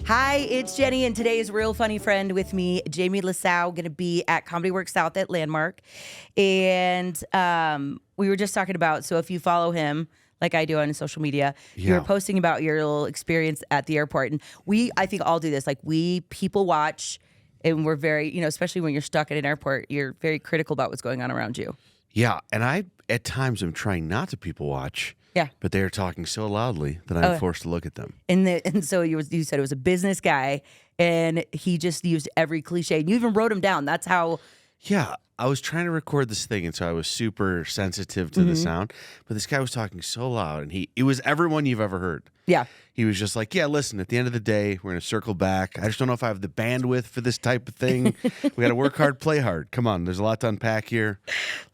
Hi, it's Jenny, and today's Real Funny Friend with me, Jamie Lissow, going to be at Comedy Works South at Landmark. And we were just talking about, so if you follow him, like I do on social media, you were posting about your little experience at the airport. And I think all do this. Like we people watch, and we're very, especially when you're stuck at an airport, you're very critical about what's going on around you. Yeah, and I, at times, am trying not to people watch. Yeah. But they're talking so loudly that I'm forced to look at them. And so you said it was a business guy, and he just used every cliche. And you even wrote him down. That's how. Yeah, I was trying to record this thing, and so I was super sensitive to the sound. But this guy was talking so loud, and it was everyone you've ever heard. Yeah. He was just like, yeah, listen, at the end of the day, we're going to circle back. I just don't know if I have the bandwidth for this type of thing. We got to work hard, play hard. Come on, there's a lot to unpack here.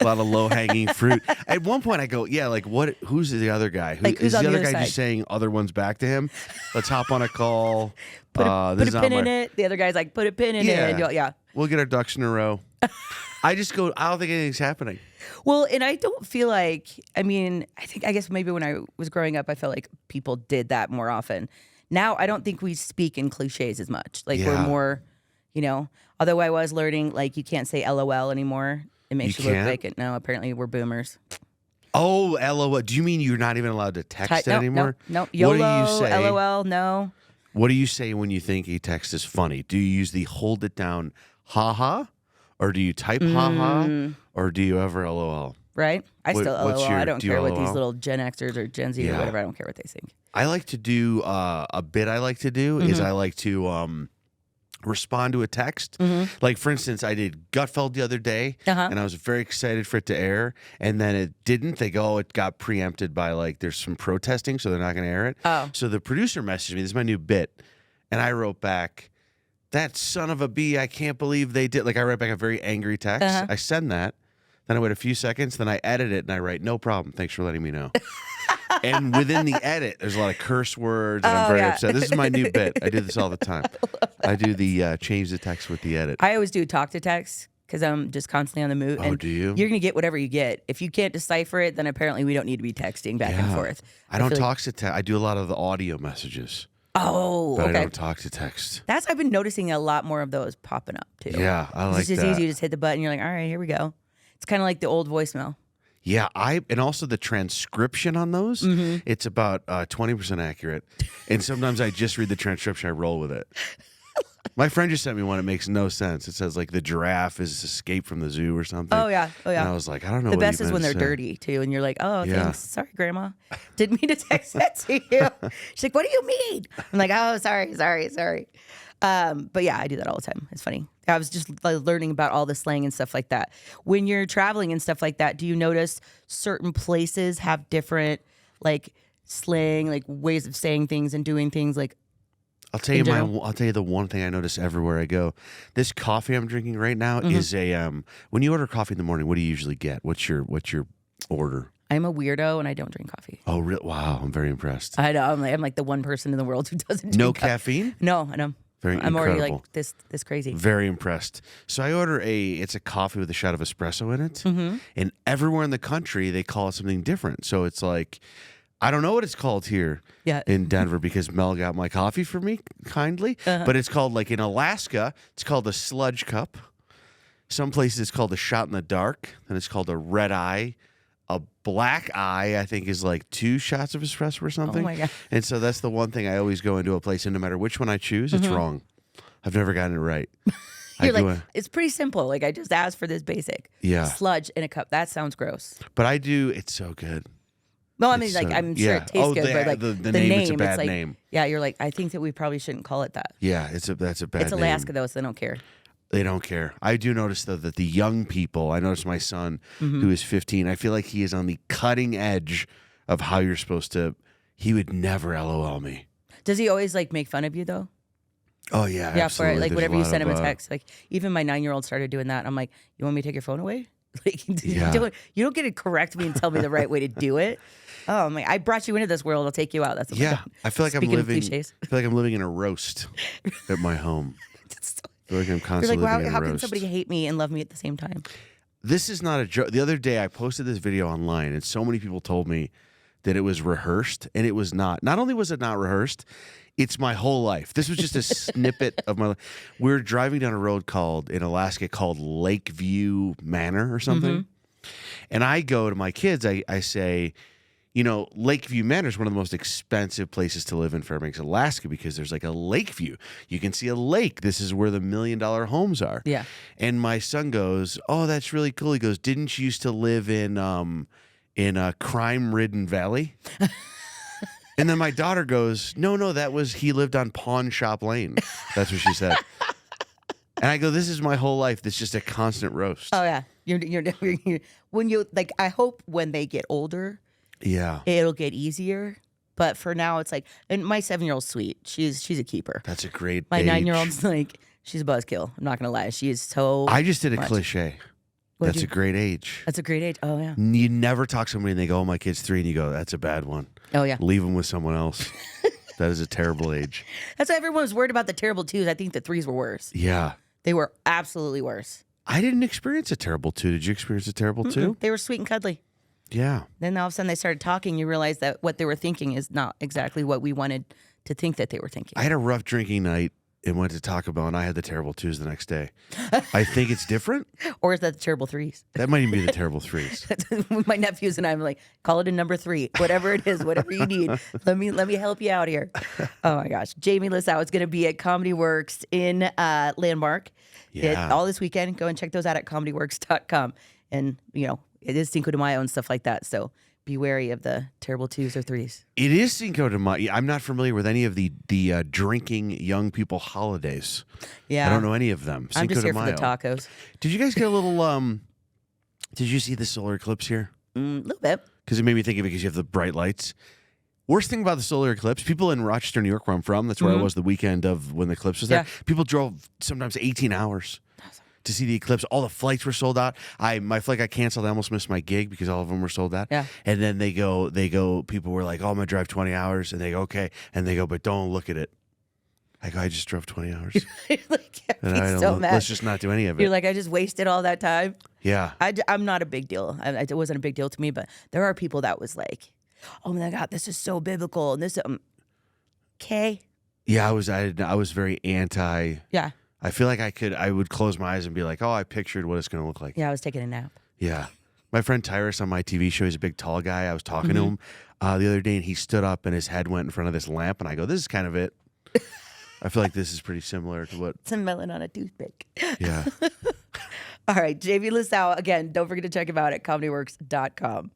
A lot of low-hanging fruit. At one point, I go, yeah, like, what? Who's the other guy? Who's is the other guy side? just saying other ones back to him? Let's hop on a call. Put a pin in it. The other guy's like, put a pin in it. Yeah. We'll get our ducks in a row. I just go, I don't think anything's happening. Well, and I don't feel like, I guess maybe when I was growing up, I felt like people did that more often. Now, I don't think we speak in cliches as much. Like we're more, although I was learning, like you can't say LOL anymore. It makes you look like it. No, apparently we're boomers. Oh, LOL. Do you mean you're not even allowed to text anymore? No. YOLO, what do you say? LOL, no. What do you say when you think a text is funny? Do you use the hold it down, haha? Or do you type haha? Or do you ever LOL? Right? I still LOL. I don't care what these LOL? little Gen Xers or Gen Z or whatever. I don't care what they think. I like to do a bit I like to do is I like to respond to a text. Like, for instance, I did Gutfeld the other day, and I was very excited for it to air, and then it didn't. They go, it got preempted by, like, there's some protesting, so they're not going to air it. Oh. So the producer messaged me, this is my new bit, and I wrote back, that son of a bee, I can't believe they did. Like, I write back a very angry text. I send that. Then I wait a few seconds. Then I edit it, and I write, no problem. Thanks for letting me know. And within the edit, there's a lot of curse words, and I'm very upset. This is my new bit. I do this all the time. I do the change the text with the edit. I always do talk to text because I'm just constantly on the move. Oh, do you? You're going to get whatever you get. If you can't decipher it, then apparently we don't need to be texting back and forth. I don't talk to text. I do a lot of the audio messages. Oh, but okay. I don't talk to text. I've been noticing a lot more of those popping up too. Yeah, I like that. It's just easy. You just hit the button. You're like, all right, here we go. It's kind of like the old voicemail. Yeah, and also the transcription on those, it's about 20% accurate. And sometimes I just read the transcription, I roll with it. My friend just sent me one. It makes no sense. It says, like, the giraffe is escaped from the zoo or something. Oh, yeah. And I was like, I don't know the what best is when they're dirty, too. And you're like, oh, thanks. Sorry, Grandma. Didn't mean to text that to you. She's like, what do you mean? I'm like, oh, sorry. But yeah, I do that all the time. It's funny. I was just learning about all the slang and stuff like that. When you're traveling and stuff like that, do you notice certain places have different, like, slang, like, ways of saying things and doing things, like, I'll tell you the one thing I notice everywhere I go. This coffee I'm drinking right now is a when you order coffee in the morning, what do you usually get? What's your order? I'm a weirdo and I don't drink coffee. Oh, really? Wow, I'm very impressed. I know. I'm like the one person in the world who doesn't drink No caffeine? No, I know. I'm already like this crazy. Very impressed. So I order it's a coffee with a shot of espresso in it. And everywhere in the country, they call it something different. So it's like, I don't know what it's called here in Denver because Mel got my coffee for me kindly. But it's called, like, in Alaska, it's called a sludge cup. Some places it's called a shot in the dark. And it's called a red eye. A black eye, I think, is like 2 shots of espresso or something. Oh, my God. And so that's the one thing I always go into a place, and no matter which one I choose, it's wrong. I've never gotten it right. You're like, it's pretty simple. Like, I just asked for this basic. Yeah. Sludge in a cup. That sounds gross. But I do, it's so good. No, I mean, like, I'm sure it tastes good, but like the name, it's a bad like, name. Yeah, you're like, I think that we probably shouldn't call it that. Yeah, that's a bad name. It's Alaska, though, so they don't care. They don't care. I do notice, though, that the young people, I notice my son, who is 15, I feel like he is on the cutting edge of how you're supposed to, he would never LOL me. Does he always, like, make fun of you, though? Oh, yeah, yeah, absolutely. For like, There's whenever you send him a of, text, like, even my 9-year-old started doing that. I'm like, you want me to take your phone away? Like, you don't get to correct me and tell me the right way to do it. Oh, I'm like, I brought you into this world. I'll take you out. That's what I feel like Speaking of cliches. I feel like I'm living in a roast at my home. I feel like I'm constantly You're like, living in a how roast. can somebody hate me and love me at the same time? This is not a joke. The other day, I posted this video online, and so many people told me that it was rehearsed, and it was not. Not only was it not rehearsed, it's my whole life. This was just a snippet of my life. We're driving down a road in Alaska called Lakeview Manor or something. And I go to my kids, I say, you know, Lakeview Manor is one of the most expensive places to live in Fairbanks, Alaska, because there's like a lake view. You can see a lake. This is where the $1 million homes are. Yeah. And my son goes, "Oh, that's really cool." He goes, "Didn't you used to live in a crime-ridden valley?" And then my daughter goes, No, he lived on Pawn Shop Lane. That's what she said. And I go, this is my whole life. This is just a constant roast. Oh yeah. You're when you like. I hope when they get older, it'll get easier. But for now, it's like, and my 7-year-old's sweet. She's a keeper. That's a great. My age. 9-year-old's like, she's a buzzkill. I'm not gonna lie. She is so. I just did a cliche. That's a great age. That's a great age. Oh yeah. You never talk to somebody and they go, "Oh, my kid's 3," and you go, "That's a bad one." Oh yeah. Leave them with someone else. That is a terrible age. That's why everyone was worried about the terrible 2s. I think the 3s were worse. Yeah. They were absolutely worse. I didn't experience a terrible 2. Did you experience a terrible 2? They were sweet and cuddly. Yeah. Then all of a sudden they started talking. You realize that what they were thinking is not exactly what we wanted to think that they were thinking. I had a rough drinking night and went to Taco Bell, and I had the terrible 2s the next day. I think it's different. Or is that the terrible 3s? That might even be the terrible 3s. My nephews and I'm like, call it a number 3, whatever it is, whatever you need. Let me help you out here. Oh my gosh, Jamie Lissow is going to be at Comedy Works in Landmark. All this weekend. Go and check those out at comedyworks.com. And you know, it is Cinco de Mayo and stuff like that. So be wary of the terrible 2s or 3s. It is Cinco de Mayo. I'm not familiar with any of the drinking young people holidays. Yeah, I don't know any of them. I'm Cinco just here de for Mayo. the tacos. Did you guys get a little? Did you see the solar eclipse here? A little bit. Because it made me think of it because you have the bright lights. Worst thing about the solar eclipse, people in Rochester, New York, where I'm from, that's where I was the weekend of when the eclipse was there. Yeah. People drove sometimes 18 hours to see the eclipse. All the flights were sold out. My flight got canceled. I almost missed my gig because all of them were sold out. Yeah. And then they go, people were like, "Oh, I'm going to drive 20 hours. And they go, "Okay." And they go, "But don't look at it." I go, "I just drove 20 hours. You're like, And I don't so look- mad. Let's just not do any of it." You're like, I just wasted all that time. Yeah. I'm not a big deal. It wasn't a big deal to me, but there are people that was like, "Oh my God, this is so biblical." And this, okay. Yeah, I was very anti. Yeah. I feel like I would close my eyes and be like, "Oh, I pictured what it's going to look like." Yeah, I was taking a nap. Yeah. My friend Tyrus on my TV show, he's a big tall guy. I was talking to him the other day, and he stood up and his head went in front of this lamp, and I go, "This is kind of it." I feel like this is pretty similar to what. It's a melon on a toothpick. Yeah. All right, Jamie Lissow, again, don't forget to check him out at comedyworks.com.